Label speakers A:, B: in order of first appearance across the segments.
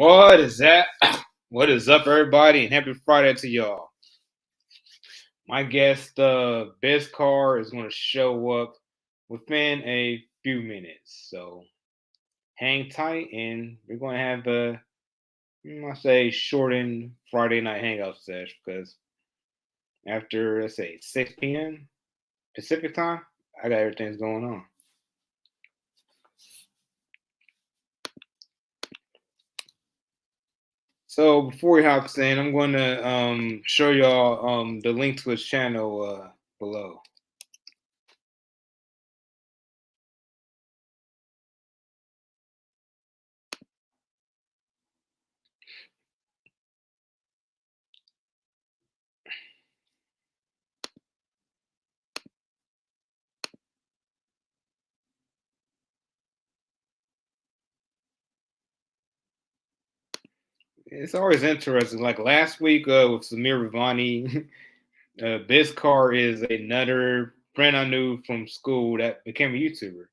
A: What is that? What is up, everybody, and happy Friday to y'all. My guest, Bizzcar, is going to show up within a few minutes. So hang tight, and we're going to have I say, shortened Friday night hangout sesh because after, let's say, 6 p.m. Pacific time, I got everything's going on. So before we hop in, I'm going to show y'all the link to his channel below. It's always interesting. Like last week with Samir Ravani, Bizzcar is another friend I knew from school that became a YouTuber.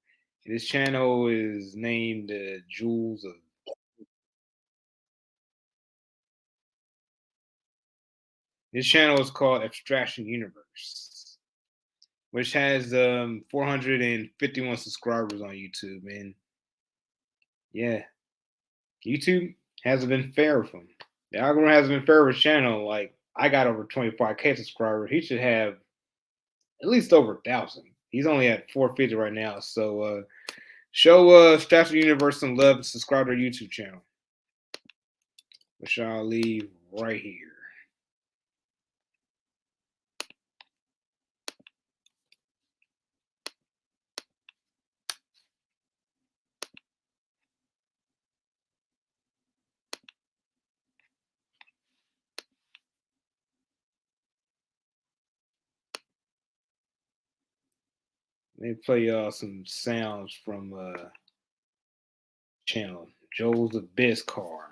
A: His channel is named Jewels of. His channel is called Abstraction Universe, which has 451 subscribers on YouTube. And yeah, YouTube hasn't been fair with him. The algorithm hasn't been fair with his channel. Like I got over 25K subscribers. He should have at least over 1,000. He's only at 450 right now. So show Strategy Universe some love and subscribe to our YouTube channel, which I'll leave right here. Let me play y'all some sounds from channel Joel's the Best Car.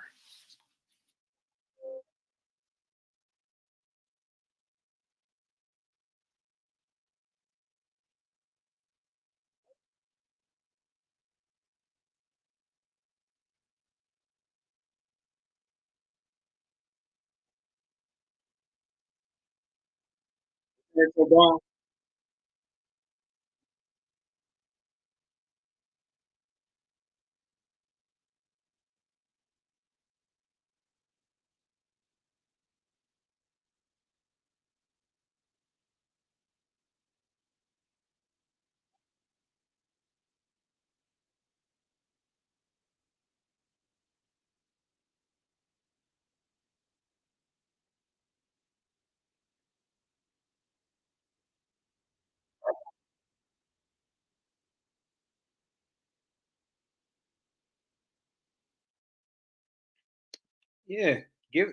A: Yeah, give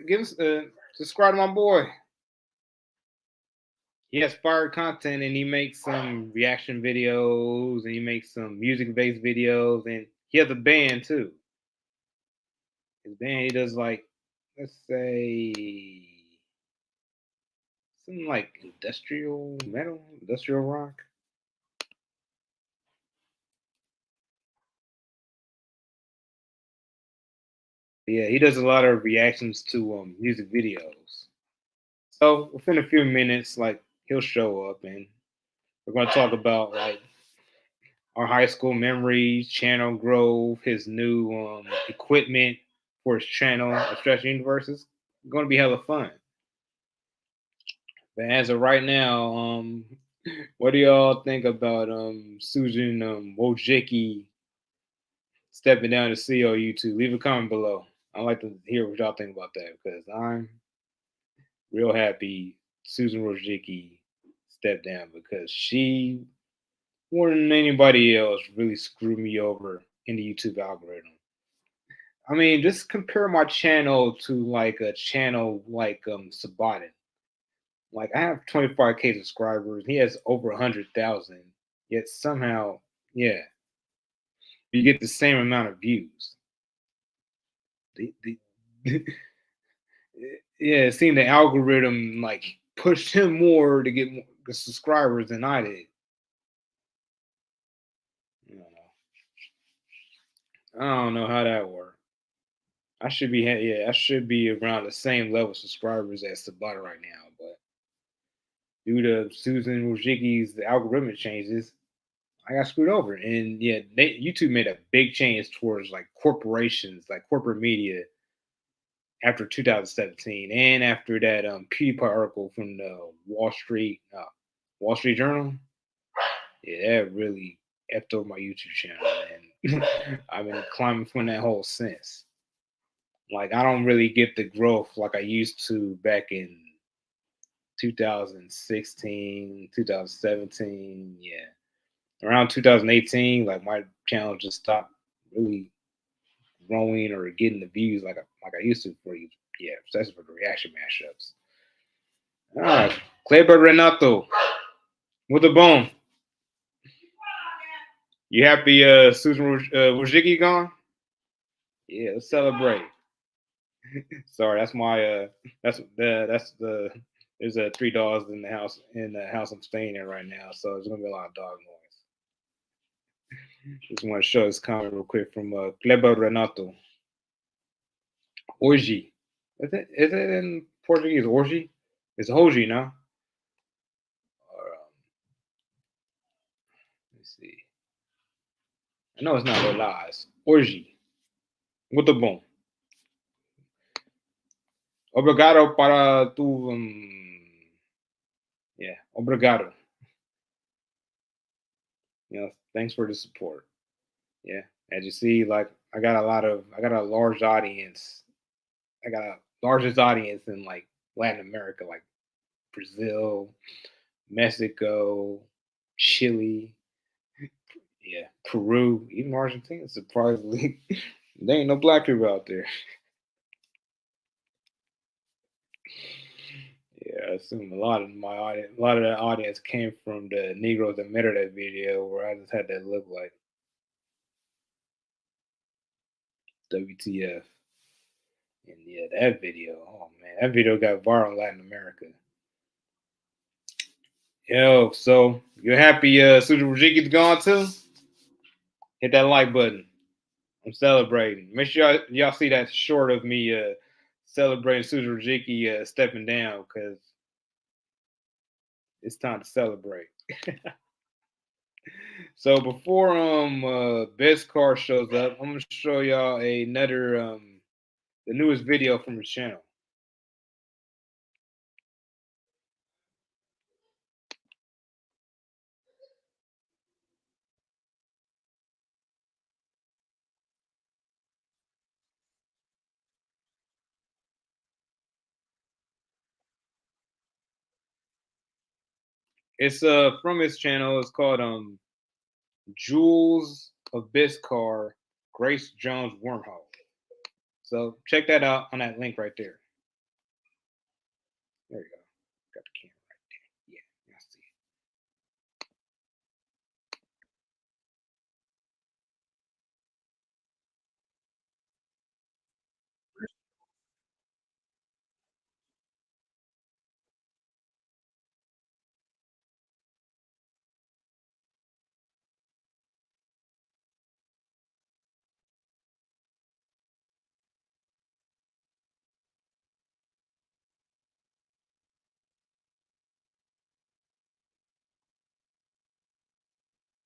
A: subscribe to my boy. He has fire content and he makes some reaction videos and he makes some music based videos and he has a band too. His band he does like let's say something like industrial metal, industrial rock. Yeah, he does a lot of reactions to music videos. So within a few minutes, like he'll show up and we're gonna talk about like our high school memories, channel growth, his new equipment for his channel, Abstraction Universe. Is gonna be hella fun. But as of right now, what do y'all think about Susan Wojcicki stepping down to CEO YouTube? Leave a comment below. I'd like to hear what y'all think about that because I'm real happy Susan Wojcicki stepped down because she, more than anybody else, really screwed me over in the YouTube algorithm. I mean, just compare my channel to like a channel like Sabatin. Like I have 25K subscribers. He has over 100,000. Yet somehow, yeah, you get the same amount of views. The yeah, it seemed the algorithm like pushed him more to get more subscribers than I did. I don't know. I don't know how that worked. I should be I should be around the same level of subscribers as Sabata right now, but due to Susan Wojcicki's algorithmic changes, I got screwed over. And yeah, YouTube made a big change towards like corporations, like corporate media after 2017, and after that PewDiePie article from the Wall Street Journal. Yeah, that really effed over my YouTube channel, and I've been climbing from that hole since. Like I don't really get the growth like I used to back in 2016, 2017. Yeah, around 2018, like my channel just stopped really growing or getting the views like I used to for you. Yeah, especially for the reaction mashups. All right, Kleber Renato with the bone. You happy Susan Wojcicki gone? Yeah, let's celebrate. Sorry, that's the there's three dogs in the house I'm staying in right now, so there's gonna be a lot of dog noise. Just want to show this comment real quick from Kleber Renato. Orgy. Is it in Portuguese? Orgy? It's Hoji now. Or, let's see. I know it's not Olá, it's Orgy. Muito bom. Obrigado para tu. Yeah, obrigado. Thanks for the support. Yeah, as you see, like I got a large audience. I got a largest audience in like Latin America, like Brazil, Mexico, Chile, yeah, Peru, even Argentina. Surprisingly, there ain't no black people out there. Yeah, I assume a lot of the audience came from the Negroes that made that video, where I just had that look like WTF. And yeah, that video, oh man, that video got viral in Latin America. Yo, so you happy Susan Wojcicki's gone too? Hit that like button. I'm celebrating. Make sure y'all see that short of me celebrating Susan Wojcicki stepping down, because it's time to celebrate. So before Bizzcar shows up, I'm gonna show y'all another the newest video from his channel. It's from his channel. It's called Jewels of Bizzcar, Grace Jones Wormhole. So check that out on that link right there. There you go. Got the camera right there. Yeah, y'all see it.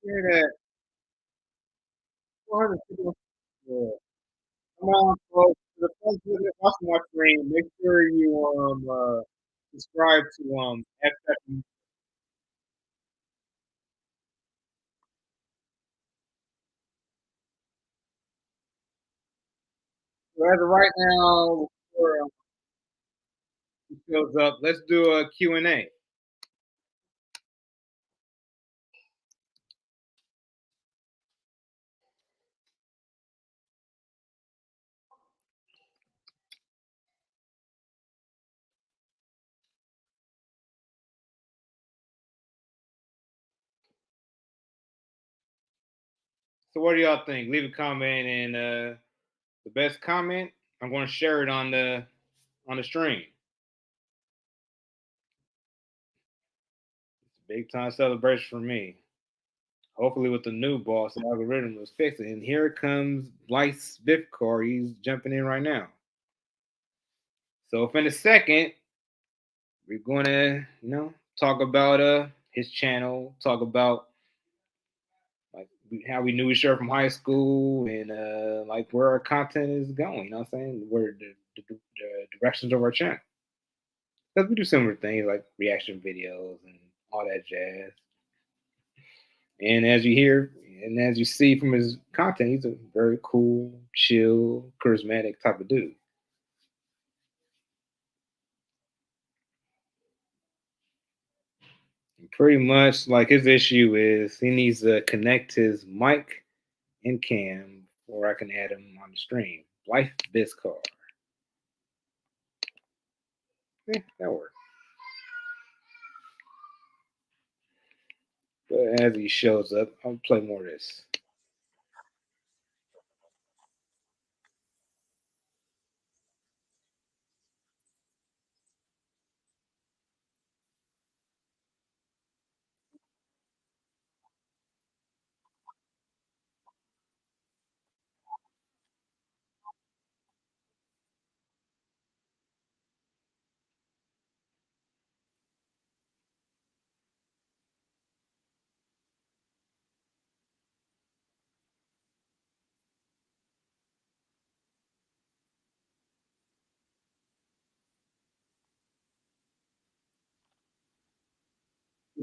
A: Hear that? 400 people. Yeah. Come on, folks. To the folks that are watching my stream, make sure you subscribe to Abstraction. So as of right now, before he shows up, let's do a Q&A. So what do y'all think? Leave a comment, and the best comment, I'm going to share it on the stream. It's a big time celebration for me. hopefully with the new boss, the algorithm was fixed. And here comes Blythe's Bizzcar. He's jumping in right now. So if in a second, we're gonna, talk about his channel, talk about like how we knew each other from high school and like where our content is going, you know what I'm saying? Where the directions of our channel. Because we do similar things like reaction videos and all that jazz. And as you hear and as you see from his content, he's a very cool, chill, charismatic type of dude. And pretty much like his issue is he needs to connect his mic and cam before I can add him on the stream. Life Bizzcar. Yeah, that works. But as he shows up, I'll play more of this.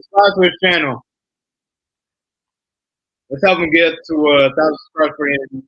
A: Subscribe to his channel. Let's help him get to 1,000 subscribers for him.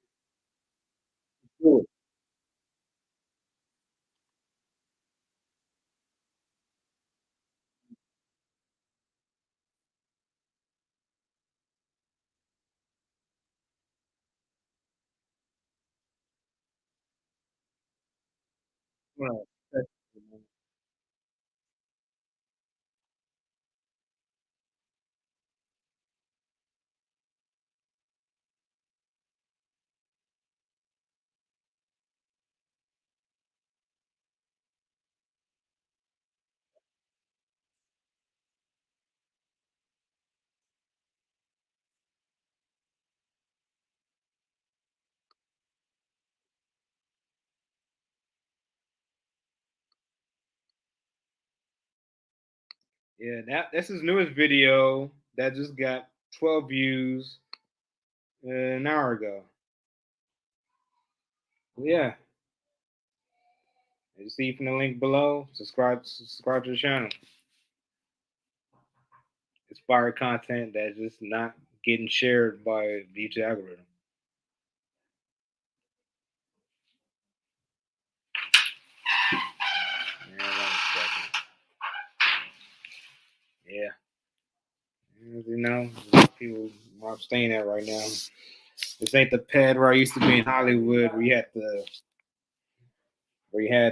A: Yeah, that's his newest video that just got 12 views an hour ago. Yeah, as you see from the link below, subscribe to the channel. It's fire content that's just not getting shared by the YouTube algorithm. Yeah, you know, people are staying at right now. This ain't the pad where I used to be in Hollywood, where you had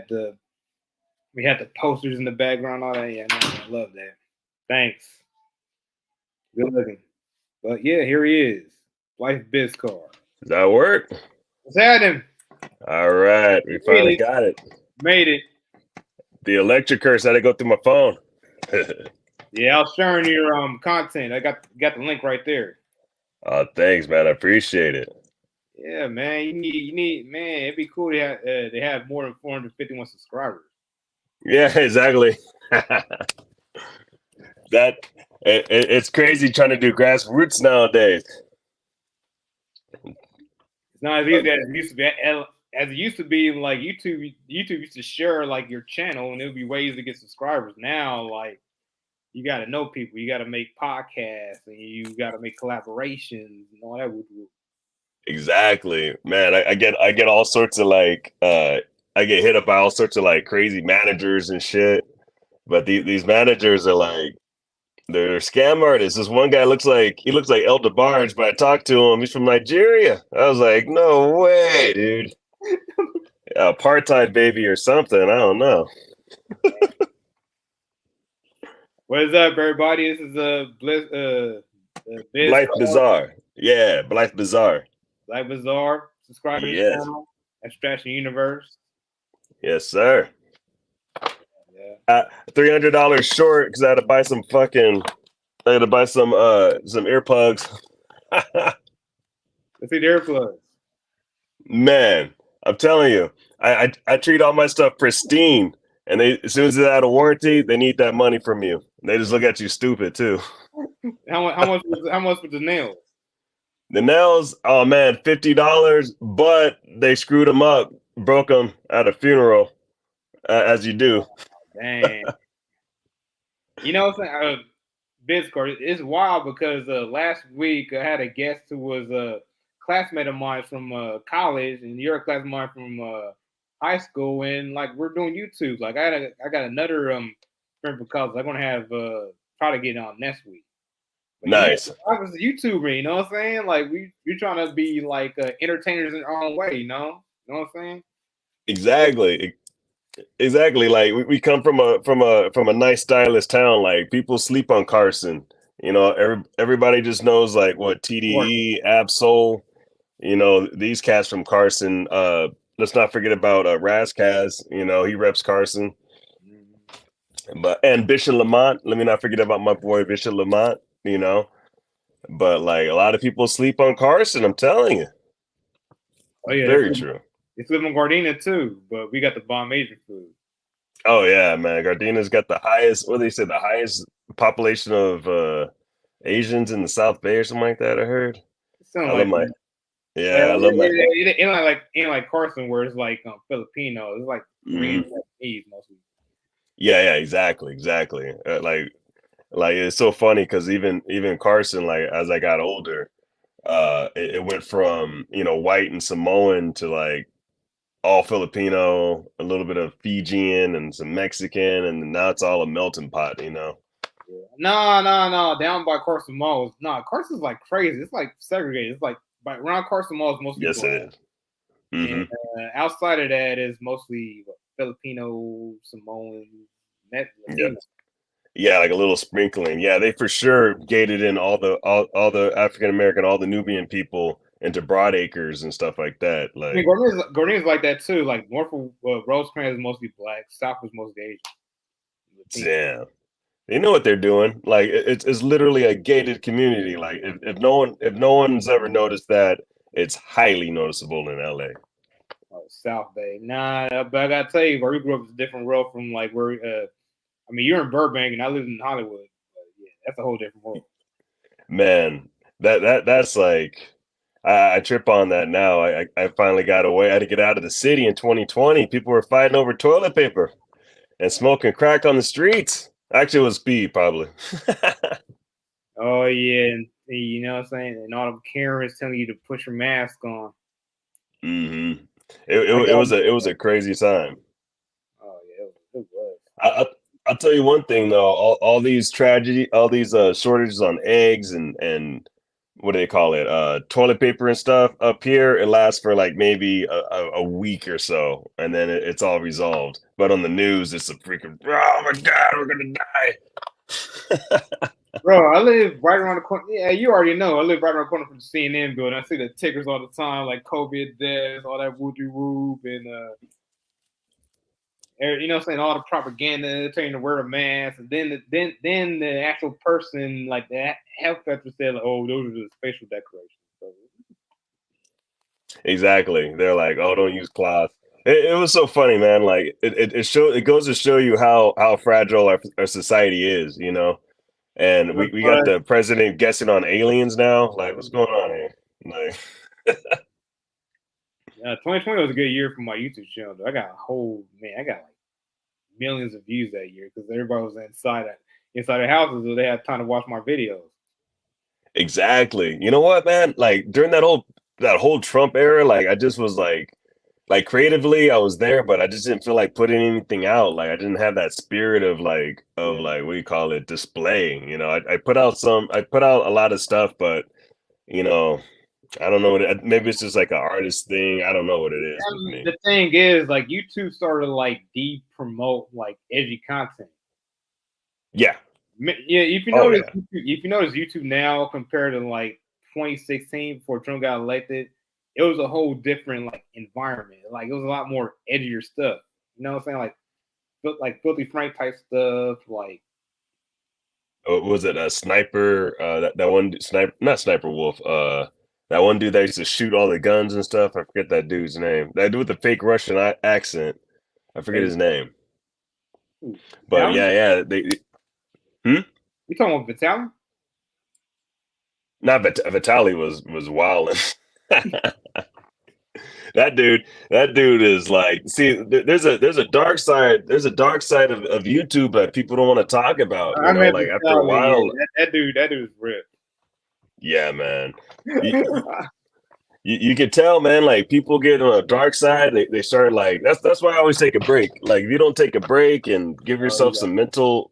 A: the posters in the background, all that. Yeah, I love that. Thanks. Good looking. But yeah, here he is. Life Bizzcar.
B: Does that work?
A: What's happening?
B: All right, we finally got it.
A: Made it.
B: The electric curse had to go through my phone.
A: Yeah, I was sharing your content. I got the link right there.
B: Oh, thanks, man. I appreciate it.
A: Yeah, man. You need man. It'd be cool to have more than 451 subscribers.
B: Yeah, exactly. It's crazy trying to do grassroots nowadays.
A: It's not as easy as it used to be. As it used to be, like YouTube used to share like your channel, and there would be ways to get subscribers. Now, like you got to know people, you got to make podcasts, and you got to make collaborations and all that.
B: Exactly, man. I get all sorts of like I get hit up by all sorts of like crazy managers and shit. But these managers are like they're scam artists. This one guy looks like El DeBarge, but I talked to him. He's from Nigeria. I was like, no way, dude. Apartheid baby or something. I don't know.
A: What is up, everybody? This is
B: Blythe Bizzcar. Yeah, Blythe Bizzcar.
A: Blythe Bizzcar. Subscribe to the channel. Abstraction Universe.
B: Yes, sir. Yeah. $300 short because I had to buy some earplugs.
A: Let's see their plugs.
B: Man, I'm telling you, I treat all my stuff pristine, and they as soon as they're out of warranty, they need that money from you. They just look at you stupid too.
A: How much with the nails?
B: The nails, oh man, $50, but they screwed them up, broke them at a funeral, as you do.
A: Dang. You know what I'm saying? Bizzcar, it's wild because last week I had a guest who was a classmate of mine from college, and you're a classmate of mine from high school, and like we're doing YouTube. Like I got another friend from college. I'm gonna have try to get on next week. But yeah,
B: Nice.
A: I was a YouTuber. You know what I'm saying? Like we're trying to be like entertainers in our own way. You know what I'm saying?
B: Exactly. Exactly. Like we come from a nice stylish town. Like people sleep on Carson. Everybody just knows like what
A: Work.
B: TDE, Absol. These cats from Carson. Let's not forget about Razkaz. He reps Carson. And Bishop Lamont. Let me not forget about my boy Bishop Lamont. But like a lot of people sleep on Carson. I'm telling you,
A: Oh yeah,
B: very true.
A: it's living in Gardena too, but we got the bomb major food.
B: Oh yeah, man. Gardena's got the highest. What do they say? The highest population of Asians in the South Bay or something like that. I heard.
A: It sounds
B: I love
A: like
B: my.
A: Like,
B: Yeah, I love my.
A: ain't like Carson where it's like Filipino. It's like Korean Japanese mostly.
B: Yeah, exactly. Like it's so funny because even Carson, like as I got older, it went from white and Samoan to like all Filipino, a little bit of Fijian and some Mexican, and now it's all a melting pot.
A: Yeah. No. Down by Carson Mall, Carson's like crazy. It's like segregated. It's like around Carson Mall is mostly
B: Yes,
A: black,
B: it is.
A: and
B: Mm-hmm.
A: outside of that is mostly Filipino, Samoan,
B: Yeah.
A: Latino.
B: Yeah, like a little sprinkling. Yeah, they for sure gated in all the African American, all the Nubian people into broad acres and stuff like that.
A: I mean,
B: Like,
A: Gordon's like that too. Like north of Rosecrans is mostly black, south is mostly Asian, Latino.
B: damn, they know what they're doing. Like, it's literally a gated community. Like, if no one's ever noticed that, it's highly noticeable in LA.
A: South Bay. Nah, but I gotta tell you, where we grew up is a different world from like where. I mean, you're in Burbank and I live in Hollywood. But yeah, that's a whole different world.
B: Man, that's like. I trip on that now. I finally got away. I had to get out of the city in 2020. People were fighting over toilet paper and smoking crack on the streets. Actually, it was speed, probably.
A: Oh yeah, and you know what I'm saying, and all the Karens telling you to put your mask on.
B: hmm It,
A: I
B: it, it
A: got.
B: was a crazy time.
A: Oh yeah, it was.
B: I, I I'll tell you one thing though. All these tragedy, all these shortages on eggs and what do they call it? Toilet paper and stuff up here. It lasts for like maybe a week or so, and then it's all resolved. But on the news, it's a freaking oh my god, we're gonna die.
A: Bro, I live right around the corner. Yeah, you already know. I live right around the corner from the CNN building. I see the tickers all the time, like COVID deaths, all that whoopie whoop, and you know what I'm saying, all the propaganda, telling you to wear a mask, and then the actual person, like the health sector said, like, oh, those are just facial decorations. So,
B: Exactly. They're like, oh, don't use cloth. It was so funny, man. Like it goes to show you how fragile our society is. And we got
A: but
B: the president guessing on aliens now. Like, what's going on here? Like,
A: 2020 was a good year for my YouTube channel. Though. I got I got like millions of views that year because everybody was inside their houses, so they had time to watch my videos.
B: exactly. You know what, man? Like during that whole Trump era, like I just was like creatively I was there, but I just didn't feel like putting anything out. Like I didn't have that spirit of like
A: Yeah.
B: what do you call it, displaying. I put out a lot of stuff, but you know, I don't know maybe it's just like an artist thing. I don't know what it is with
A: And
B: me.
A: the thing is, like YouTube started to like de-promote like edgy content.
B: Yeah.
A: Yeah,
B: Oh yeah.
A: if you notice YouTube now compared to like 2016 before Trump got elected, it was a whole different like environment. Like it was a lot more edgier stuff. You know what I'm saying? Like filthy Frank type stuff. Like
B: Was it a sniper? That one sniper, not Sniper Wolf. That one dude that used to shoot all the guns and stuff. I forget that dude's name. That dude with the fake Russian accent. I forget
A: Hey,
B: his name. But
A: Vitaly?
B: yeah, yeah. Hmm?
A: You talking about Vitaly?
B: Not Vitali was wilding. That dude is like, see, there's a dark side of YouTube that people don't want to talk about.
A: I met
B: Like after a
A: Vitaly.
B: while,
A: Yeah, that dude's ripped.
B: yeah, man. You could tell, man, like people get on a dark side, they start like that's why I always take a break. Like if you don't take a break and give
A: Oh,
B: yourself some mental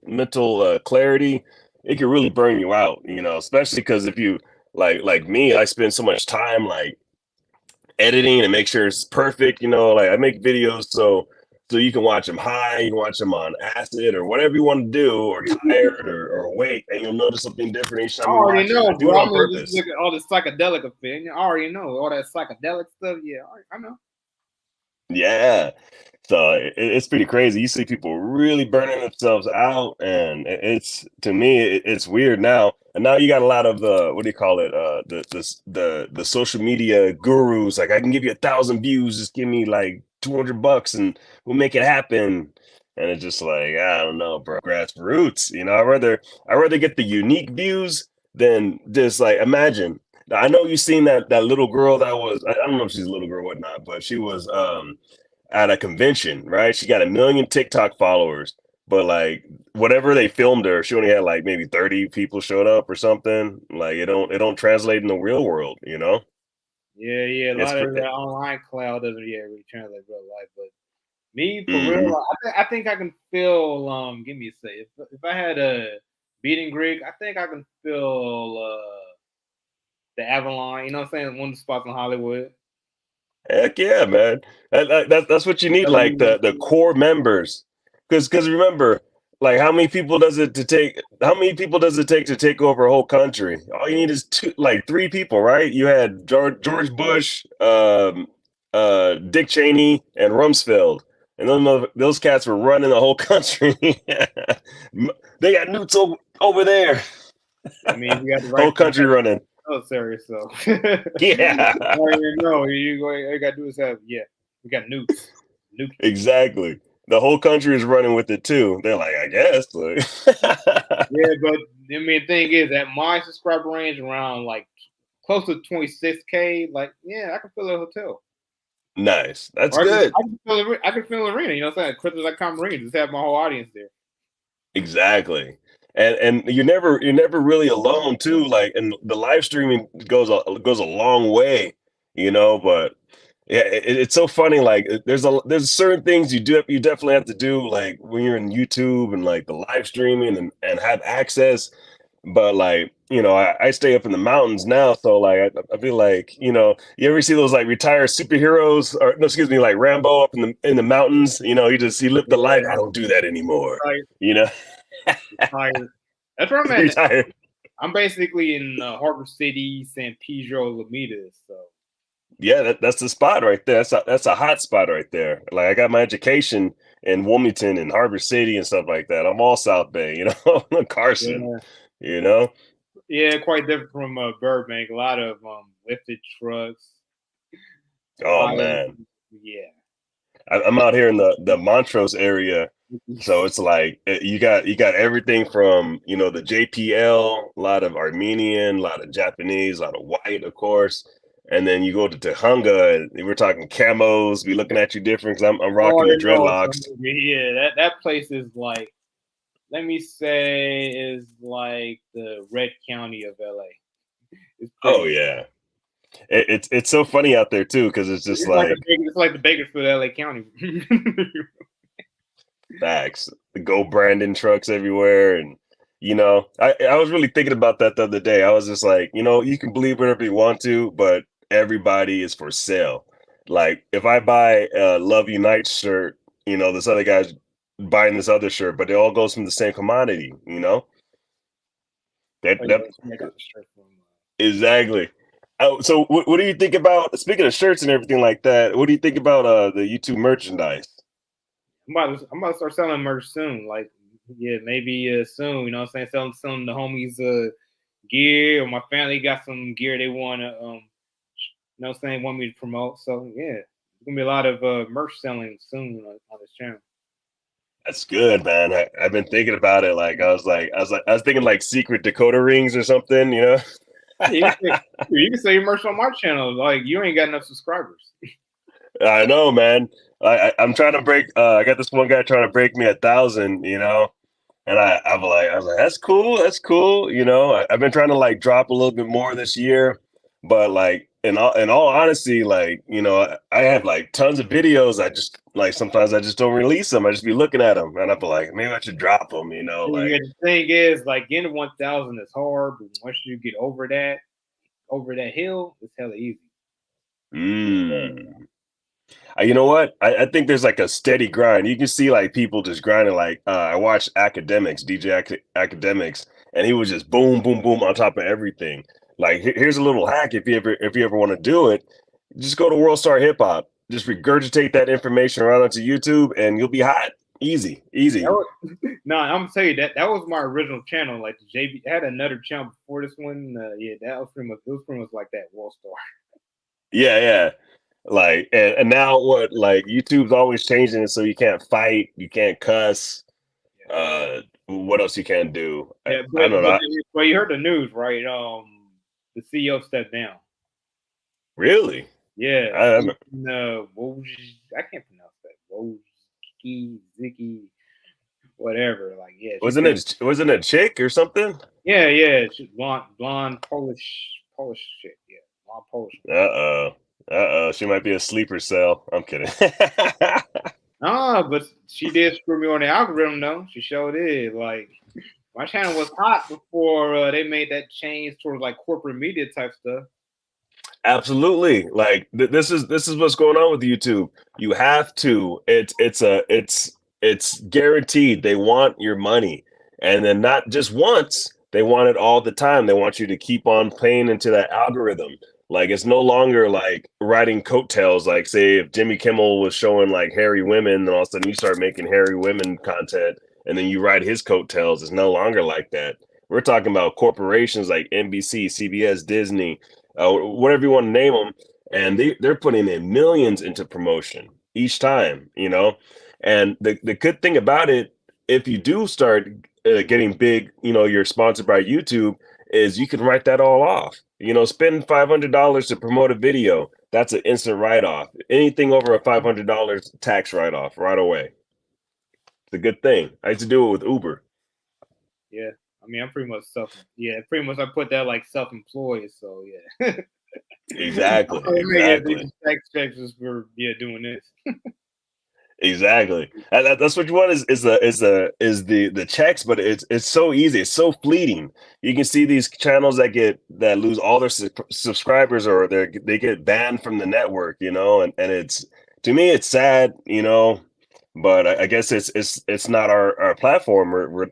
B: clarity, it can really burn you out, especially because if you like me, I spend so much time like editing and make sure it's perfect, like I make videos so you can watch them high, you can watch them on acid or whatever you want to do, or tired or awake, and you'll notice something different each
A: I
B: time you
A: already
B: watch it.
A: know,
B: I do
A: bro.
B: it
A: I
B: on
A: mean, just
B: purpose.
A: look at all the psychedelic effect. I already know all that psychedelic stuff. Yeah, I know.
B: Yeah. So it's pretty crazy. You see people really burning themselves out, and it's to me it's weird now. And now you got a lot of what do you call it? The social media gurus. Like I can give you 1,000 views, just give me like $200, and we'll make it happen. And it's just like I don't know, bro. Grassroots. I rather get the unique views than just like imagine. I know you've seen that little girl that was I don't know if she's a little girl or whatnot, but she was at a convention, right? She got 1 million TikTok followers, but like whatever they filmed her, she only had like maybe 30 people showed up or something. Like it don't translate in the real world, you know?
A: Yeah. A
B: It's
A: lot of that online cloud doesn't really translate real life, but me for real,
B: mm-hmm.
A: I think I can feel. Give me a say. If I had a beating Greek, I think I can feel the Avalon. You know what I'm saying? One of the spots in Hollywood.
B: Heck yeah, man. That's what you need, like the core members. Because remember, like how many people does it take to take over a whole country? All you need is three people, right? You had George Bush, Dick Cheney, and Rumsfeld. And those cats were running the whole country. They got newts over there.
A: I mean, we got the right
B: Whole country running.
A: military, so
B: Yeah.
A: I already know. All you gotta do is have we got nukes. Nuke.
B: Exactly. The whole country is running with it too. They're like, I guess.
A: Yeah, but I mean, the thing is, at my subscriber range around like close to 26K, like I can fill a hotel.
B: Nice. That's
A: Or
B: good.
A: I can fill an arena. You know what I'm saying? Crypto.com arena. Just have my whole audience there.
B: Exactly. And you're never really alone too. Like, and the live streaming goes a long way, but yeah, it's so funny. Like, there's certain things you definitely have to do, like when you're in YouTube and like the live streaming and have access. But like, I stay up in the mountains now, so like I feel like, you ever see those like retired superheroes, or no, excuse me, like Rambo up in the mountains, he lived the life. I
A: Yeah,
B: don't do that anymore.
A: like
B: You know,
A: retired. That's where I'm at.
B: retired.
A: I'm basically in Harbor City, San Pedro, Lomita. So
B: Yeah, that's the spot right there. That's a hot spot right there. Like I got my education in Wilmington and Harbor City and stuff like that. I'm all South Bay, Carson,
A: yeah,
B: you know.
A: quite different from Burbank. A lot of lifted trucks. A
B: Oh
A: lot of
B: man,
A: yeah.
B: I'm out here in the Montrose area. So it's like you got everything from the JPL, a lot of Armenian, a lot of Japanese, a lot of white, of course, and then you go to Tehunga, and we're talking camos. Be looking at you different because I'm
A: Oh,
B: rocking the
A: you know, so,
B: dreadlocks.
A: yeah. That place is like, let me say, is like the Red County of LA. It's
B: Oh
A: pretty.
B: yeah, it's so funny out there too because it's just like
A: It's like the Bakersfield, LA County.
B: facts. The Go Brandon trucks everywhere, and I was really thinking about that the other day. I was just like, you can believe whatever you want to, but everybody is for sale. Like if I buy a Love Unite shirt, this other guy's buying this other shirt, but it all goes from the same commodity. That
A: Oh
B: that
A: yeah, I got the shirt from.
B: exactly. So what do you think about speaking of shirts and everything like that? What do you think about the YouTube merchandise?
A: I'm about to start selling merch soon. Like Yeah, maybe soon. You know what I'm saying? Selling some of the homies gear, or my family got some gear they want to you know what I'm saying, want me to promote. So yeah, there's gonna be a lot of merch selling soon on this channel.
B: That's good, man. I've been thinking about it. I was thinking like secret Dakota rings or something, you know?
A: Yeah, you can say merch on my channel. Like you ain't got enough subscribers.
B: I know, man. I'm trying to break. I got this one guy trying to break me 1,000, you know, and I was like, that's cool, that's cool, you know. I've been trying to like drop a little bit more this year, but like in all honesty, like you know, I have like tons of videos. I just like sometimes I just don't release them. I just be looking at them, and I'm like, maybe I should drop them, you know,
A: Yeah,
B: like.
A: the thing is, like getting 1,000 is hard, but once you get over that hill, it's hella easy.
B: Mm. You know what? I think there's like a steady grind. You can see like people just grinding. Like I watched Academics, Academics, and he was just boom, boom, boom on top of everything. Like here's a little hack if you ever want to do it, just go to World Star Hip Hop. Just regurgitate that information right onto YouTube, and you'll be hot. Easy,
A: That
B: easy.
A: was, no, I'm gonna tell you that was my original channel. Like the JB, I had another channel before this one. Yeah, that was pretty much it was pretty much like that. Wall Star.
B: Yeah, yeah. Like and now what? Like YouTube's always changing it so you can't fight, you can't cuss. What else you can do?
A: Yeah,
B: I don't know.
A: but you heard the news, right? The CEO stepped down.
B: Really?
A: Yeah,
B: I, I'm,
A: I can't pronounce that. Wojcicki, Ziki, whatever. Like, yeah, she
B: wasn't
A: said,
B: it a chick or something?
A: yeah, she's blonde Polish shit. Yeah, blonde Polish.
B: Uh-oh. Uh-oh. She might be a sleeper cell. I'm kidding.
A: Ah, but she did screw me on the algorithm though. She showed it. Like my channel was hot before they made that change towards like corporate media type stuff.
B: Absolutely. Like this is what's going on with YouTube. You have to. It's guaranteed. They want your money. And then not just once, they want it all the time. They want you to keep on playing into that algorithm. Like it's no longer like riding coattails. Like say if Jimmy Kimmel was showing like hairy women, then all of a sudden you start making hairy women content and then you ride his coattails. It's no longer like that. We're talking about corporations like NBC, CBS, Disney, whatever you want to name them, and they're putting in millions into promotion each time, you know. And the good thing about it, if you do start getting big, you know, you're sponsored by YouTube, is you can write that all off. You know, spend $500 to promote a video. That's an instant write off. Anything over a $500 tax write off right away. It's a good thing. I used to do it with Uber.
A: Yeah, I mean I'm pretty much pretty much I put that like self-employed. So yeah. I'm
B: Exactly,
A: probably making
B: exactly.
A: these tax checks for doing this.
B: Exactly. That's what you want is the checks, but it's so easy. It's so fleeting. You can see these channels that lose all their subscribers or they get banned from the network, you know, and it's to me it's sad, you know, but I guess it's not our platform. We're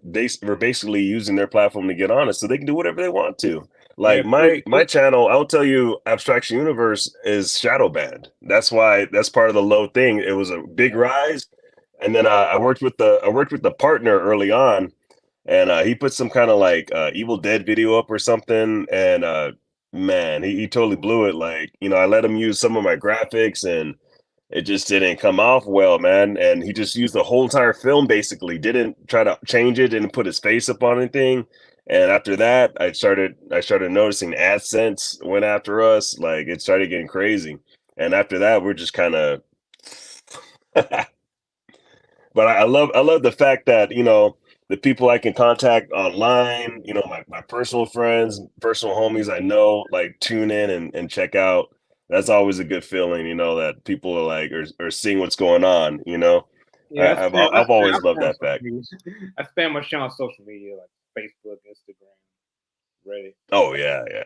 B: basically using their platform to get on it, so they can do whatever they want to.
A: Yeah,
B: Like my channel, I'll tell you, Abstraction Universe is shadow banned. That's why that's part of the low thing. It was a big rise, and then I worked with the partner early on, and he put some kind of like Evil Dead video up or something, and man, he totally blew it. Like you know, I let him use some of my graphics, and it just didn't come off well, man. And he just used the whole entire film basically, didn't try to change it, didn't put his face up on anything. And after that, I started noticing AdSense went after us. Like it started getting crazy. And after that, we're just kind of but I love the fact that, you know, the people I can contact online, you know, my personal friends, personal homies I know, like tune in and check out. That's always a good feeling, you know, that people are like are seeing what's going on, you know.
A: yeah.
B: I've
A: I
B: always loved
A: spam on
B: that
A: social
B: fact.
A: media. I spam my shit on social media like Facebook, Instagram, Reddit.
B: Oh yeah, yeah.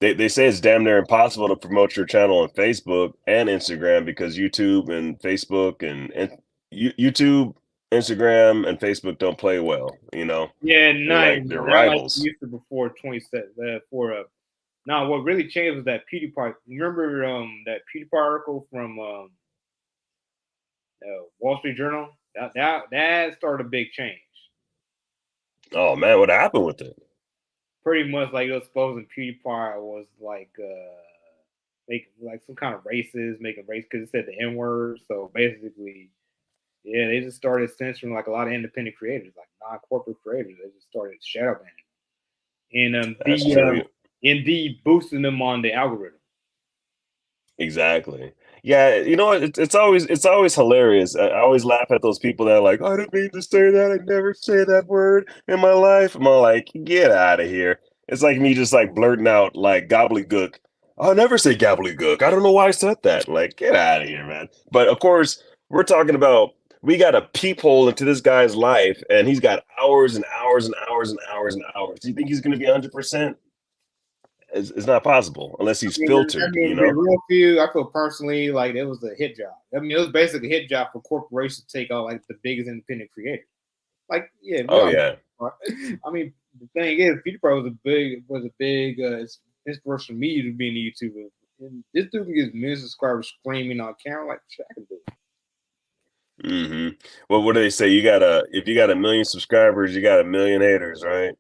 B: They say it's damn near impossible to promote your channel on Facebook and Instagram because YouTube and Facebook and YouTube, Instagram, and Facebook don't play well. You know,
A: Yeah,
B: they're
A: not
B: like they're
A: anymore. Not like we
B: rivals.
A: used to before 27 for now what really changed was that PewDiePie. Remember that PewDiePie article from Wall Street Journal? That started a big change.
B: Oh man, what happened with it?
A: Pretty much like it was supposed PewDiePie was like making like some kind of racist, making race because it said the N word. So basically, yeah, they just started censoring like a lot of independent creators, like non-corporate creators. They just started shadow banning, and
B: That's true.
A: indeed boosting them on the algorithm.
B: Exactly. Yeah, you know what? It's always hilarious. I always laugh at those people that are like, I didn't mean to say that. I never say that word in my life. I'm all like, get out of here. It's like me just like blurting out like gobbledygook. I'll never say gobbledygook. I don't know why I said that. Like, get out of here, man. But of course, we're talking about we got a peephole into this guy's life, and he's got hours and hours and hours and hours and hours. Do you think he's going to be 100%? It's not possible unless he's
A: I
B: filtered,
A: mean,
B: you
A: to be
B: know?
A: real few, I feel personally like it was a hit job. I mean, it was basically a hit job for corporations to take out like the biggest independent creators. Like, yeah, we
B: Oh,
A: all.
B: yeah.
A: I mean, the thing is, PewDiePie was a big inspiration for me to being a YouTuber. And this dude can get millions of subscribers screaming on camera like shit, I can do it.
B: Hmm. Well, what do they say? You got if you got 1 million subscribers, you got 1 million haters, right?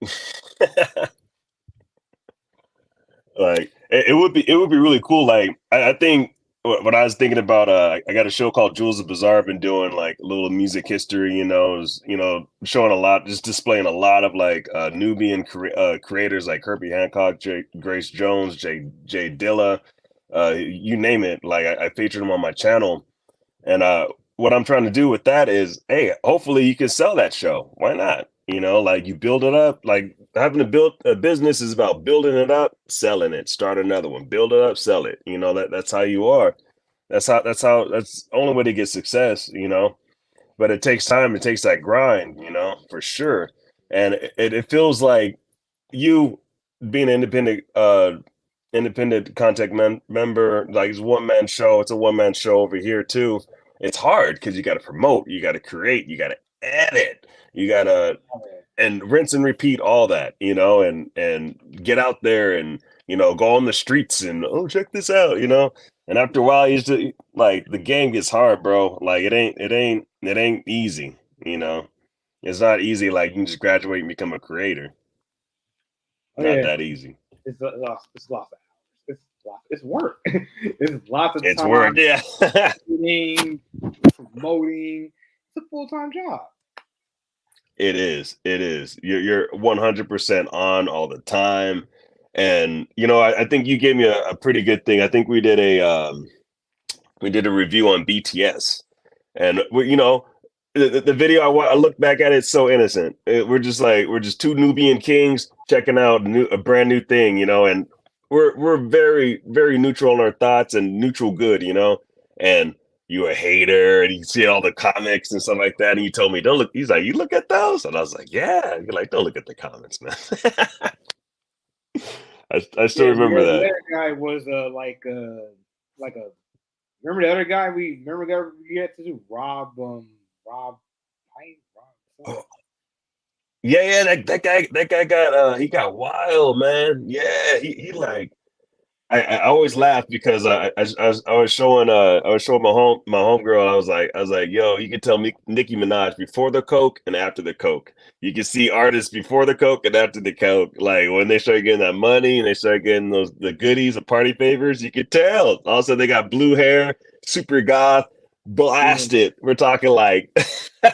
B: Like it would be really cool. Like I think what I was thinking about, I got a show called Jules of Bizarre. I've been doing like a little music history, showing a lot, just displaying a lot of like Nubian creators like Herbie Hancock, Grace Jones, Jay Dilla, you name it. Like I featured them on my channel. And what I'm trying to do with that is, hey, hopefully you can sell that show. Why not? Like you build it up. Like having to build a business is about building it up, selling it, start another one, build it up, sell it. That's how you are. That's the only way to get success. But it takes time. It takes that grind. For sure. And it feels like you being an independent content member, like it's a one man show over here too. It's hard because you got to promote, you got to create, you got to edit, you got to and rinse and repeat all that, and get out there and go on the streets and oh check this out, and after a while you just like the game gets hard, bro. Like it ain't easy, it's not easy like you can just graduate and become a creator.
A: Oh
B: Not
A: yeah,
B: that easy.
A: it's lots of hours. It's work. It's lots of
B: It's
A: time
B: work, yeah.
A: editing, promoting. It's a full time job.
B: It is. It is. You're 100% on all the time, and I think you gave me a pretty good thing. I think we did a review on BTS, and the video I look back at it, it's so innocent. We're just two Nubian kings checking out a brand new thing, and we're very very neutral in our thoughts and neutral good, and you a hater and you see all the comics and stuff like that, and you told me don't look. He's like, you look at those, and I was like, yeah. You're like, don't look at the comments, man. I still
A: Yeah,
B: remember
A: the
B: that.
A: other guy was like a remember the other guy we had to do Rob Pine Rob something.
B: Yeah, yeah, that guy he got wild, man. Yeah, he like I always laugh because I was showing my homegirl. I was like, yo, you can tell me Nicki Minaj before the coke and after the coke. You can see artists before the coke and after the coke. Like when they start getting that money and they start getting the goodies, the party favors, you can tell. Also, they got blue hair, super goth,
A: Yeah,
B: blasted. We're talking like
A: yeah,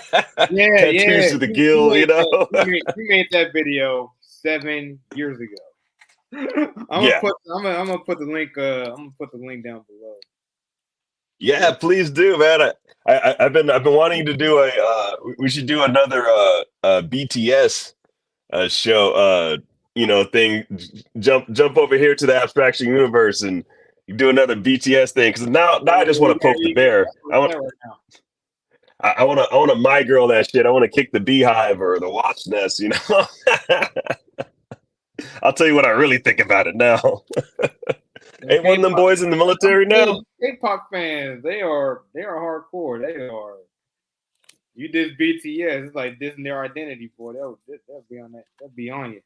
B: tattoos
A: yeah.
B: to the
A: He, he
B: gill,
A: made
B: you know?
A: that. He made that video 7 years ago.
B: Yeah.
A: I'm gonna put the link. I'm gonna put the link down below.
B: Yeah, please do, man. I've been wanting to do we should do another BTS show thing. Jump over here to the abstraction universe and do another BTS thing because now I just want to
A: Yeah,
B: poke the bear.
A: that's what
B: I
A: it's
B: want
A: at right now.
B: I want to my girl that shit. I want to kick the beehive or the wasp nest. I'll tell you what I really think about it now.
A: Them
B: Ain't one of them
A: K-pop,
B: boys in the military now?
A: K-pop fans, they are hardcore. They are. You did BTS, it's like dissing their identity, boy. They'll be on that. They'll be on you.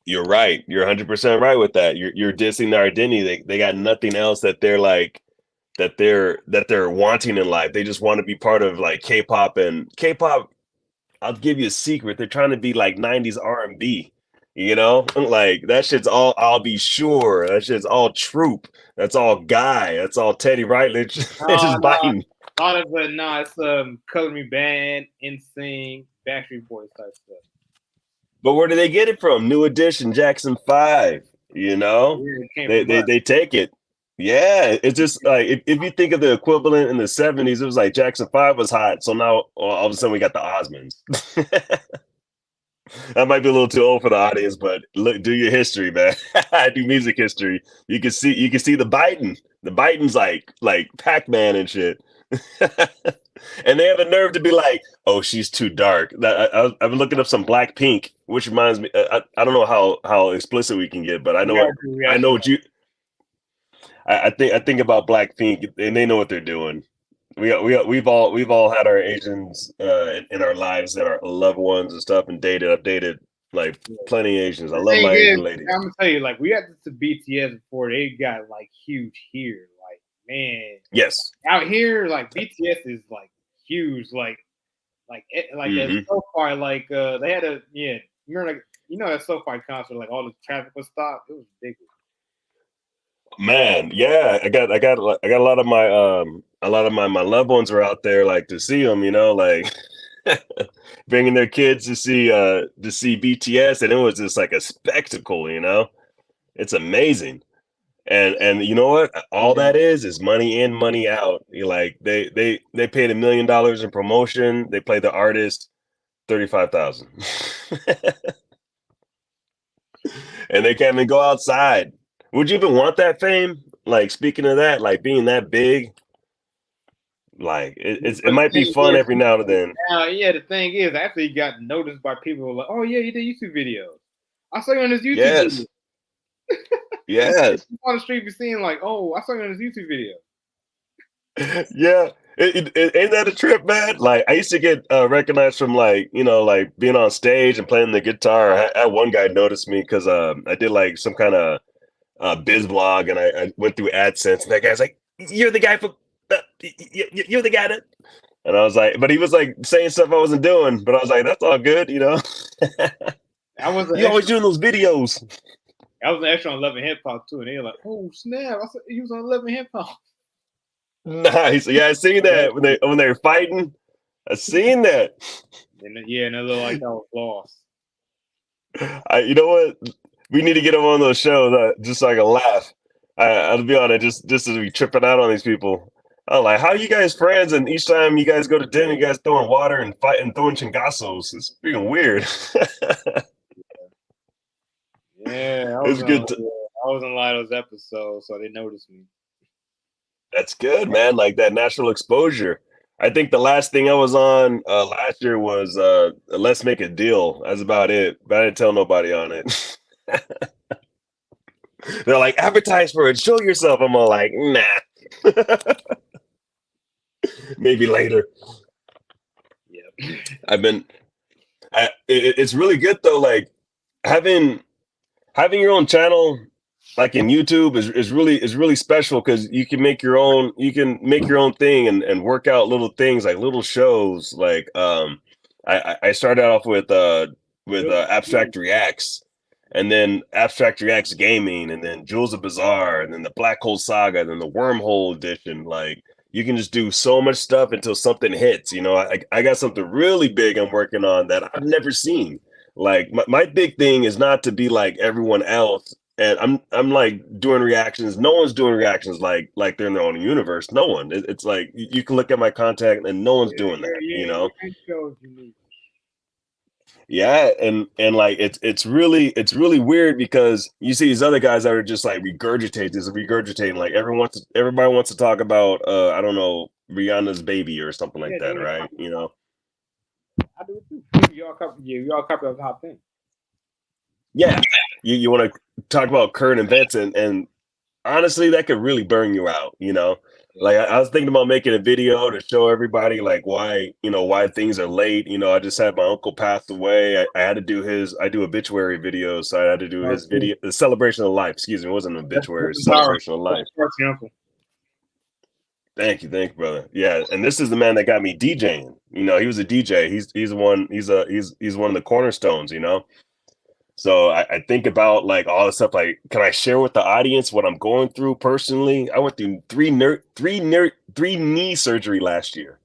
B: You're right. You're 100% right with that. You're dissing their identity. They got nothing else that they're like that they're wanting in life. They just want to be part of like K-pop, and K-pop I'll give you a secret. They're trying to be like 90s R&B. You know, like that shit's all. I'll be sure that shit's all troop. That's all guy. That's all Teddy Riley. It's
A: Oh
B: just
A: no,
B: biting.
A: all of it. No, it's Color Me Band, NSYNC, Backstreet Boys type stuff.
B: But where do they get it from? New Edition, Jackson 5. You know,
A: Yeah, it came
B: they
A: from
B: they
A: us.
B: they take it. Yeah, it's just like if you think of the equivalent in the 70s, it was like Jackson 5 was hot. So now all of a sudden we got the Osmonds. That might be a little too old for the audience, but look, do your history, man. I do music history. You can see the Biden. The Biden's like Pac-Man and shit. And they have the nerve to be like, "Oh, she's too dark." I've been looking up some Blackpink, which reminds me. I don't know how explicit we can get, but I know
A: We
B: what
A: gotta do, we
B: I
A: gotta
B: know
A: do.
B: what you. I think about Blackpink, and they know what they're doing. We've all had our Asians in our lives and our loved ones and stuff, and dated. I've dated like plenty of Asians. I
A: The
B: love
A: thing
B: my
A: is,
B: Asian ladies.
A: I'm gonna tell you, like we got to BTS before they got like huge here. Like man,
B: Yes.
A: out here, like BTS is like huge. Like at
B: Hmm.
A: SoFi, like they had a remember like that SoFi concert, like all the traffic was stopped. It was ridiculous.
B: Man, yeah, I got a lot of my loved ones are out there like to see them, like bringing their kids to see BTS, and it was just like a spectacle. It's amazing. And you know what? All
A: Yeah,
B: that is money in, money out. You like they paid $1 million in promotion. They played the artist 35,000, and they can't even go outside. Would you even want that fame? Like speaking of that, like being that big, like it
A: but the
B: might be
A: thing
B: fun
A: is,
B: every now and then.
A: the thing is, after he got noticed by people, like, oh yeah, you did YouTube videos. I saw you on this YouTube video.
B: Yes, yes,
A: On the street, be seeing like, oh, I saw you on this YouTube video.
B: yeah. Ain't that a trip, man? Like I used to get recognized from like being on stage and playing the guitar. I had one guy noticed me because I did like some kind of biz blog, and I went through AdSense, and that guy's like, "You're the guy from, you're the guy that," and I was like, but he was like saying stuff I wasn't doing, but I was like, that's all good.
A: I was an
B: You always
A: extra.
B: doing those videos.
A: I was an extra on Love and Hip Hop too, and they were like, "Oh snap!" I said he was on Love and Hip Hop.
B: Nice. Yeah, I seen that when they were fighting. I seen that.
A: And and it looked like I was lost.
B: You know what? We need to get on one of those shows just so I can laugh. I'll be honest, just to be tripping out on these people. I'm like, how are you guys friends? And each time you guys go to dinner, you guys throwing water and fighting, throwing chingazos. It's freaking weird.
A: Yeah,
B: It's good.
A: I was in a lot of those episodes, so they noticed me.
B: That's good, man. Like that national exposure. I think the last thing I was on last year was Let's Make a Deal. That's about it. But I didn't tell nobody on it. They're like, advertise for it, show yourself. I'm all like, nah. Maybe later.
A: Yeah.
B: I've been. It's really good though. Like having your own channel, like in YouTube, is really special because you can make your own thing and work out little things like little shows. Like I started off with Abstract Reacts, and then Abstract Reacts Gaming, and then Jules of Bazaar, and then the Black Hole Saga, and then the Wormhole Edition. Like you can just do so much stuff until something hits. I got something really big I'm working on that I've never seen. Like my big thing is not to be like everyone else. And I'm like doing reactions. No one's doing reactions like they're in their own universe. No one. It's like you can look at my content and no one's doing that.
A: Your shows unique.
B: Yeah, and like it's really weird because you see these other guys that are just like regurgitating. Like everybody wants to talk about I don't know, Rihanna's baby or something like
A: Yeah, they
B: that,
A: want to
B: right?
A: copy. I do it too. You all copy. Yeah, you all copy the top thing.
B: Yeah, you want to talk about current events, and honestly, that could really burn you out.
A: Yeah.
B: Like I was thinking about making a video to show everybody like why things are late. I just had my uncle pass away. I had to do I do obituary videos, so I had to do his video, the celebration of life. Excuse me, it wasn't an obituary, it was a celebration of life.
A: That's your uncle.
B: Thank you, brother. Yeah, and this is the man that got me DJing. You know, he was a DJ. He's one. He's one of the cornerstones. You know, so I think about like all the stuff. Like, can I share with the audience what I'm going through personally? I went through three knee surgery last year.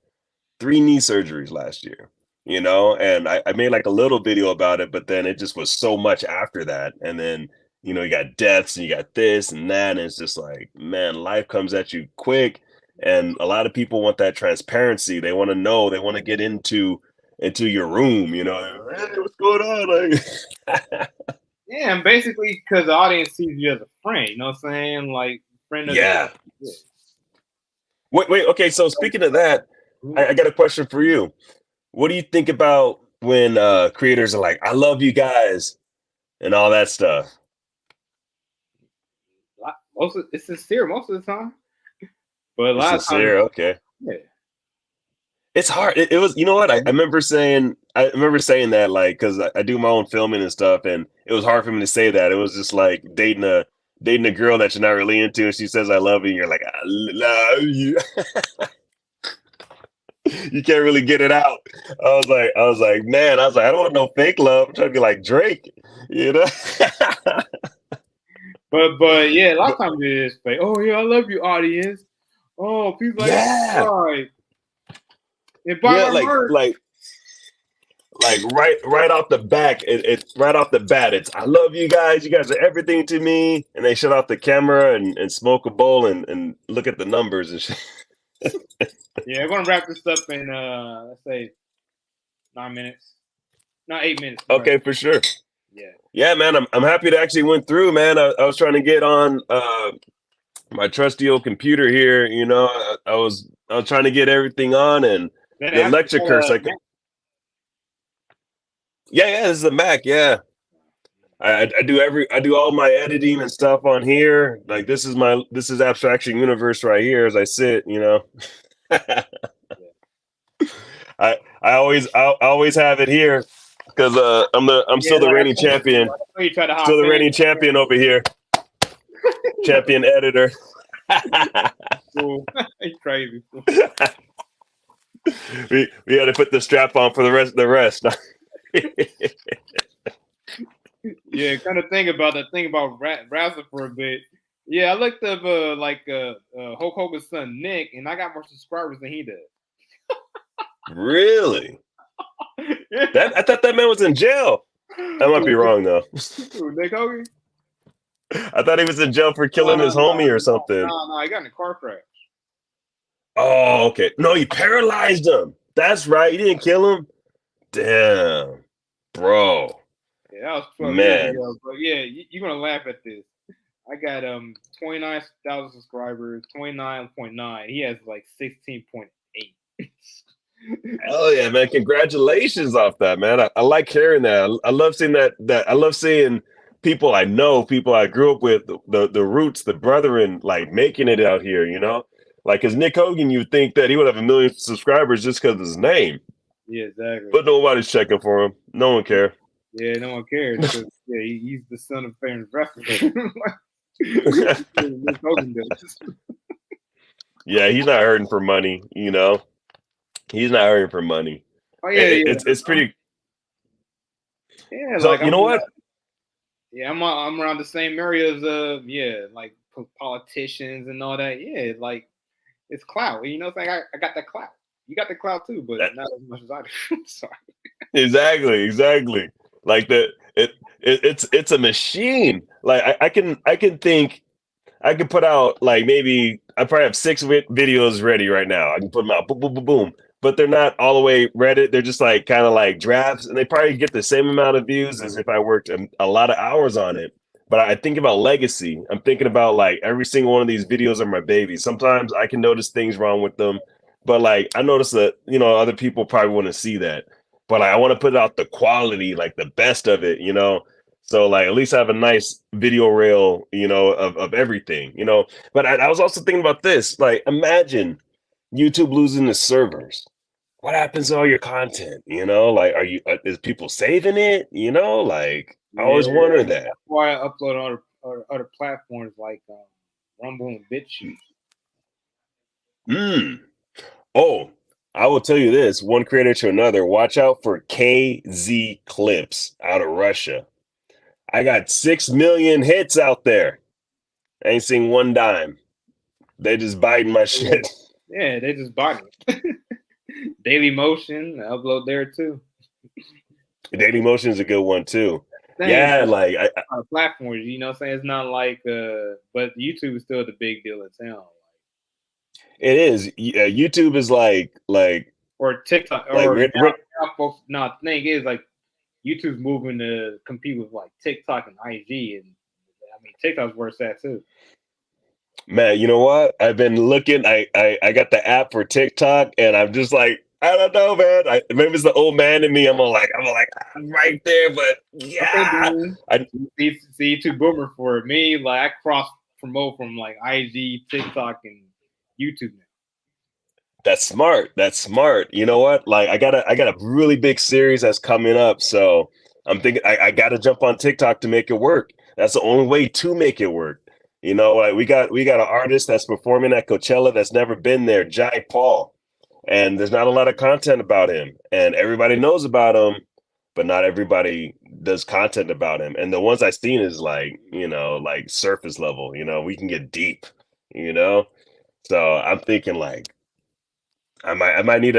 B: 3 knee surgeries last year, you know, and I made like a little video about it, but then it just was so much after that. And then, you know, you got deaths and you got this and that. And it's just like, man, life comes at you quick. And a lot of people want that transparency. They want to know, they want to get into your room, you know, hey, what's going on? Like,
A: Yeah, and basically because the audience sees you as a friend, you know what I'm saying? Like friend of the
B: yeah. Wait. Okay. So speaking of that, I got a question for you. What do you think about when creators are like, "I love you guys" and all that stuff?
A: it's sincere most of the time, but a
B: It's
A: lot of times,
B: sincere. Okay.
A: yeah,
B: It's hard. It was. You know what? I remember saying. I remember saying that like because I do my own filming and stuff, and it was hard for me to say that. It was just like dating a girl that you're not really into, and she says I love you, and you're like I love you. You can't really get it out. I was like, man, I don't want no fake love. I'm trying to be like Drake, you know.
A: but yeah, a lot of times it is like, oh yeah, I love you, audience. Oh, people like
B: Yeah,
A: subscribe and buy
B: yeah,
A: my merch.
B: like right off the back, it's right off the bat. It's I love you guys. You guys are everything to me. And they shut off the camera and smoke a bowl and look at the numbers and shit.
A: Yeah, we're gonna wrap this up in let's say 9 minutes, not 8 minutes. Right.
B: Okay, for sure.
A: Yeah.
B: Yeah, man, I'm happy to actually went through, man. I was trying to get on my trusty old computer here. You know, I was trying to get everything on and
A: Then
B: the
A: after
B: lecture curse. Yeah, this is a Mac. Yeah, I do all my editing and stuff on here. Like this is Abstraction Universe right here as I sit. You know, I always have it here because I'm
A: yeah,
B: still the
A: like I
B: reigning
A: told you,
B: champion.
A: I know you try to
B: Still
A: hop
B: the
A: in.
B: reigning champion over here. Champion editor.
A: Cool. It's crazy.
B: We had to put the strap on for the rest.
A: Yeah, kind of think about that. Think about Razzle for a bit. Yeah, I looked up Hulk Hogan's son Nick, and I got more subscribers than he does.
B: Really?
A: Yeah.
B: I thought that man was in jail. I might be wrong though.
A: Nick Hogan?
B: I thought he was in jail for killing his homie or something.
A: No, he got in a car crash.
B: Oh, okay. No, he paralyzed him. That's right. He didn't kill him. Damn, bro.
A: Yeah, that was 12 years
B: Man.
A: ago. But yeah, you're gonna laugh at this. I got 29,000 subscribers, 29.9. He has like 16.8.
B: Hell yeah, man! Congratulations off that, man. I like hearing that. I love seeing that. I love seeing people I know, people I grew up with, the roots, the brethren, like making it out here. You know, like because Nick Hogan, you'd think that he would have a million subscribers just because of his name,
A: Yeah, exactly.
B: but nobody's checking for him. No one cares.
A: Yeah, no one cares because yeah, he's the son of famous wrestler. Nick Hogan does.
B: Yeah, he's not hurting for money. You know, he's not hurting for money.
A: Oh yeah.
B: It's pretty.
A: Yeah,
B: So
A: like
B: you know what?
A: Yeah, I'm around the same areas of like politicians and all that. Yeah, like it's clout. You know, it's like I got that clout. You got the clout too, but not as much as I do. Sorry.
B: Exactly. Like it's a machine. Like I can think I can put out like maybe I probably have six videos ready right now. I can put them out, boom, boom, boom, boom. But they're not all the way ready. They're just like kind of like drafts, and they probably get the same amount of views as if I worked a lot of hours on it. But I think about legacy. I'm thinking about like every single one of these videos are my babies. Sometimes I can notice things wrong with them, but like I notice that other people probably want to see that. But like, I want to put out the quality, like the best of it, you know. So like at least have a nice video reel, of everything, But I was also thinking about this. Like imagine YouTube losing the servers. What happens to all your content? Like is people saving it? Like I
A: Yeah,
B: always wonder
A: that's
B: that.
A: why I upload on other platforms like Rumble and BitChute.
B: Oh, I will tell you this: one creator to another. Watch out for KZ Clips out of Russia. I got 6 million hits out there. I ain't seen one dime. They just biting my shit.
A: Yeah, they just bought it. Daily Motion, upload there too.
B: Daily Motion is a good one too.
A: Same
B: Yeah, like
A: platforms, you know what I'm saying? It's not like but YouTube is still the big deal in town.
B: it is. YouTube is like
A: Or TikTok
B: like
A: or now folks the thing is like YouTube's moving to compete with like TikTok and IG, and I mean TikTok's worse that too.
B: man. You know what? I've been looking. I got the app for TikTok, and I'm just like, I don't know, man. Maybe it's the old man in me. I'm right there, but yeah.
A: See YouTube boomer for me. Like I cross promote from like IG, TikTok, and YouTube now.
B: That's smart. That's smart. You know what? Like I got a really big series that's coming up. So I'm thinking I gotta jump on TikTok to make it work. That's the only way to make it work. You know, like we got an artist that's performing at Coachella that's never been there, Jai Paul. And there's not a lot of content about him. And everybody knows about him, but not everybody does content about him. And the ones I've seen is like, like surface level, we can get deep, you know? So I'm thinking like I might need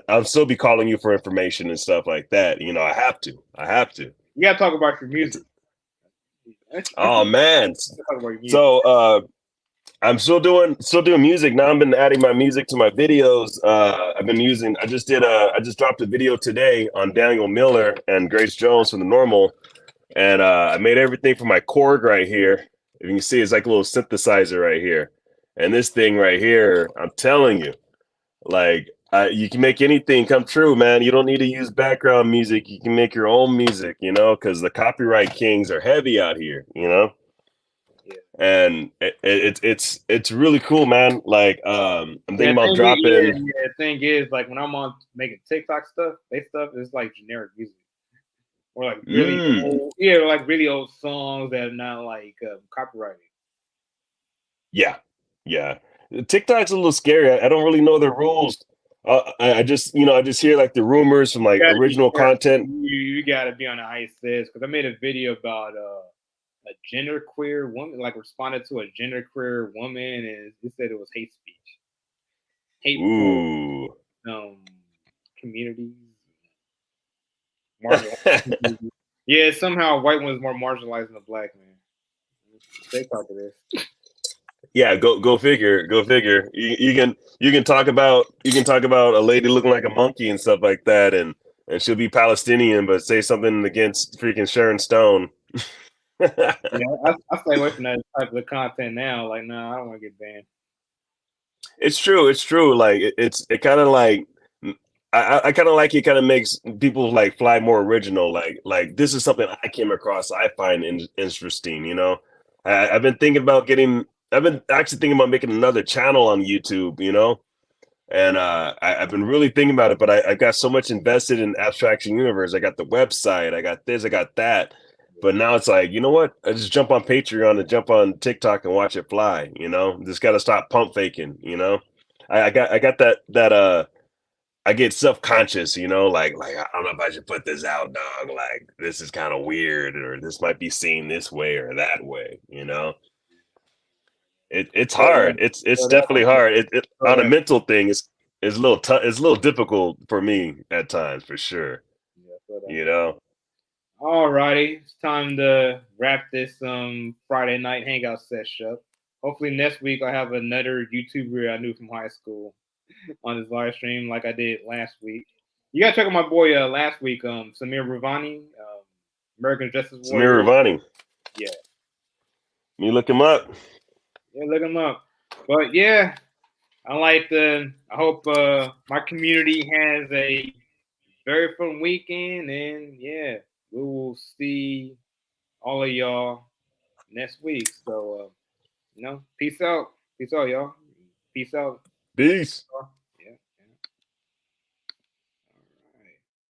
B: I'll still be calling you for information and stuff like that. I have to.
A: You gotta talk about your music.
B: Oh man.
A: Talk about your music.
B: So I'm still doing music. Now I've been adding my music to my videos. I just dropped a video today on Daniel Miller and Grace Jones from The Normal. And I made everything from my Korg right here. If you can see, it's like a little synthesizer right here. And this thing right here, I'm telling you, like you can make anything come true, man. You don't need to use background music. You can make your own music, because the copyright kings are heavy out here,
A: Yeah.
B: And it's really cool, man. Like I'm thinking about dropping.
A: The thing is, like when I'm on making TikTok stuff is like generic music, or like really old, like really old songs that are not like copyrighted.
B: Yeah. TikTok's a little scary. I don't really know the rules. I just hear like the rumors from like original content.
A: You gotta be on the high says because I made a video about a genderqueer woman, like responded to a genderqueer woman, and it said it was hate speech, hateful communities. Yeah, somehow a white one is more marginalized than a black man. TikTok it is.
B: Yeah, go figure. Go figure. You can talk about a lady looking like a monkey and stuff like that, and she'll be Palestinian, but say something against freaking Sharon Stone.
A: Yeah, I stay away from that type of content now. Like, no, I don't want to get banned.
B: It's true. It's true. Like it kind of like I kind of like it. Kind of makes people like fly more original. Like this is something I came across. I find interesting. I've been thinking about getting. I've been actually thinking about making another channel on YouTube. And I've been really thinking about it. But I've got so much invested in Abstraction Universe. I got the website. I got this. I got that. But now it's like, you know what? I just jump on Patreon and jump on TikTok and watch it fly. Just got to stop pump faking. I got that. I get self-conscious, like I don't know if I should put this out, dog. Like this is kind of weird, or this might be seen this way or that way. It's hard. It's definitely hard. It on a mental thing, it's a little it's a little difficult for me at times, for sure.
A: All righty, it's time to wrap this Friday night hangout session up. Hopefully next week I'll have another YouTuber I knew from high school on this live stream like I did last week. You gotta check out my boy last week, Samir Ravani, American Justice Warrior.
B: Samir Ravani.
A: Yeah.
B: You look him up.
A: Yeah, look him up. But yeah, I hope my community has a very fun weekend, and yeah, we will see all of y'all next week. So, peace out. Peace out, y'all. Peace out.
B: Peace.